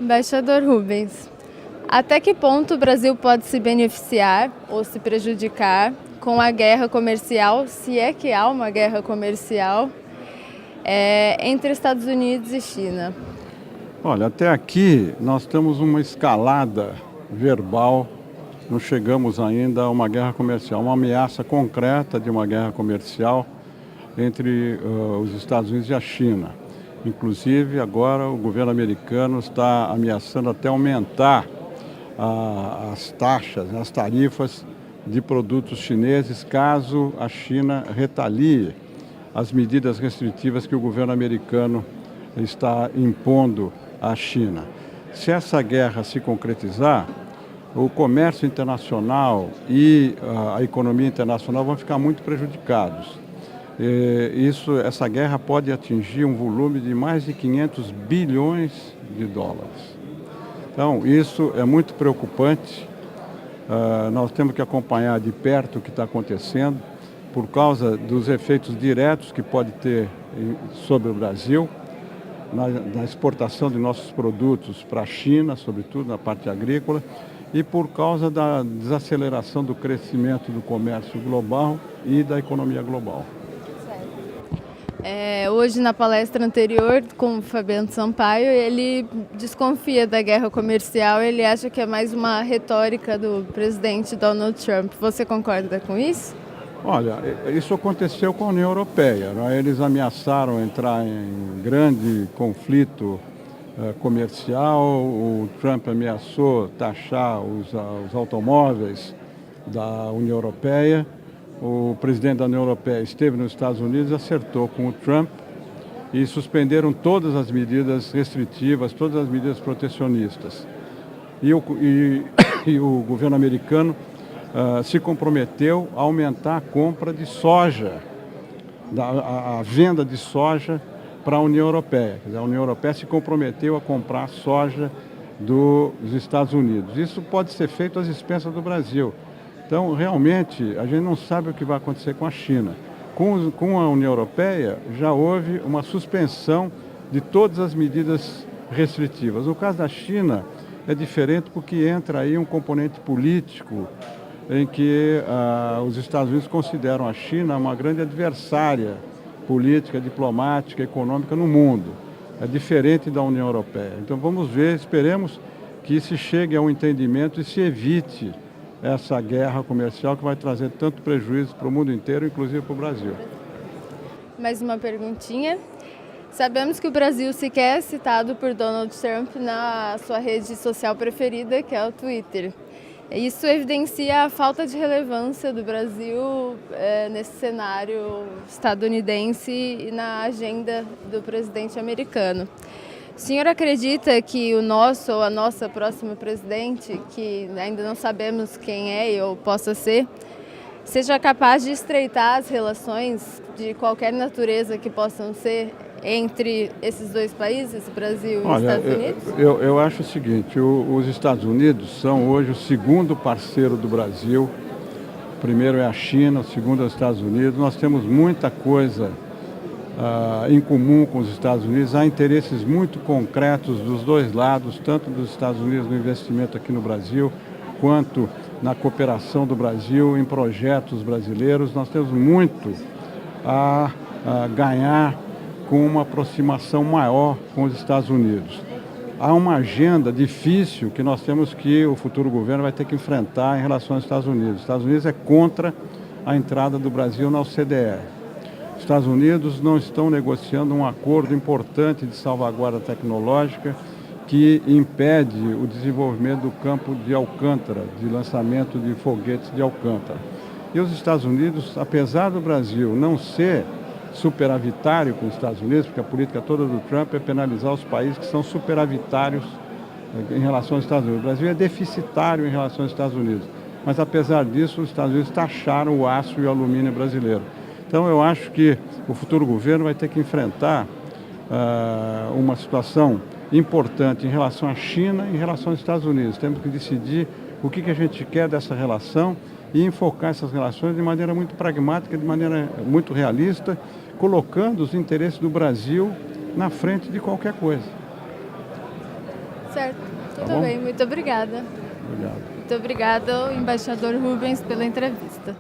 Embaixador Rubens, até que ponto o Brasil pode se beneficiar ou se prejudicar com a guerra comercial, se é que há uma guerra comercial, entre Estados Unidos e China? Olha, até aqui nós temos uma escalada verbal, não chegamos ainda a uma guerra comercial, uma ameaça concreta de uma guerra comercial entre os Estados Unidos e a China. Inclusive, agora o governo americano está ameaçando até aumentar as taxas, as tarifas de produtos chineses, caso a China retalie as medidas restritivas que o governo americano está impondo à China. Se essa guerra se concretizar, o comércio internacional e a economia internacional vão ficar muito prejudicados. Essa guerra pode atingir um volume de mais de 500 bilhões de dólares. Então, isso é muito preocupante. Nós temos que acompanhar de perto o que está acontecendo, por causa dos efeitos diretos que pode ter sobre o Brasil, na exportação de nossos produtos para a China, sobretudo na parte agrícola, e por causa da desaceleração do crescimento do comércio global e da economia global. Hoje, na palestra anterior com o Fabiano Sampaio, ele desconfia da guerra comercial, ele acha que é mais uma retórica do presidente Donald Trump. Você concorda com isso? Olha, isso aconteceu com a União Europeia, né? Eles ameaçaram entrar em grande conflito comercial, o Trump ameaçou taxar os automóveis da União Europeia. O presidente da União Europeia esteve nos Estados Unidos, acertou com o Trump e suspenderam todas as medidas restritivas, todas as medidas protecionistas. E o governo americano se comprometeu a aumentar a compra de soja, a venda de soja para a União Europeia. Quer dizer, a União Europeia se comprometeu a comprar soja dos Estados Unidos. Isso pode ser feito às expensas do Brasil. Então, realmente, a gente não sabe o que vai acontecer com a China. Com a União Europeia, já houve uma suspensão de todas as medidas restritivas. No caso da China, é diferente porque entra aí um componente político em que os Estados Unidos consideram a China uma grande adversária política, diplomática, econômica no mundo. É diferente da União Europeia. Então, vamos ver, esperemos que se chegue a um entendimento e se evite essa guerra comercial que vai trazer tanto prejuízo para o mundo inteiro, inclusive para o Brasil. Mais uma perguntinha. Sabemos que o Brasil sequer é citado por Donald Trump na sua rede social preferida, que é o Twitter. Isso evidencia a falta de relevância do Brasil nesse cenário estadunidense e na agenda do presidente americano. O senhor acredita que o nosso ou a nossa próxima presidente, que ainda não sabemos quem é ou possa ser, seja capaz de estreitar as relações de qualquer natureza que possam ser entre esses dois países, Brasil e Estados Unidos? Eu acho o seguinte, os Estados Unidos são hoje o segundo parceiro do Brasil. O primeiro é a China, o segundo é os Estados Unidos. Nós temos muita coisa em comum com os Estados Unidos. Há interesses muito concretos dos dois lados, tanto dos Estados Unidos no investimento aqui no Brasil, quanto na cooperação do Brasil em projetos brasileiros. Nós temos muito a ganhar com uma aproximação maior com os Estados Unidos. Há uma agenda difícil que o futuro governo vai ter que enfrentar em relação aos Estados Unidos. Os Estados Unidos é contra a entrada do Brasil na OCDE. Os Estados Unidos não estão negociando um acordo importante de salvaguarda tecnológica que impede o desenvolvimento do campo de Alcântara, de lançamento de foguetes de Alcântara. E os Estados Unidos, apesar do Brasil não ser superavitário com os Estados Unidos, porque a política toda do Trump é penalizar os países que são superavitários em relação aos Estados Unidos. O Brasil é deficitário em relação aos Estados Unidos, mas apesar disso os Estados Unidos taxaram o aço e o alumínio brasileiro. Então eu acho que o futuro governo vai ter que enfrentar uma situação importante em relação à China e em relação aos Estados Unidos. Temos que decidir o que a gente quer dessa relação e enfocar essas relações de maneira muito pragmática, de maneira muito realista, colocando os interesses do Brasil na frente de qualquer coisa. Certo, Tá tudo bom? bem, muito obrigada. Obrigado. Muito obrigada, embaixador Rubens, pela entrevista.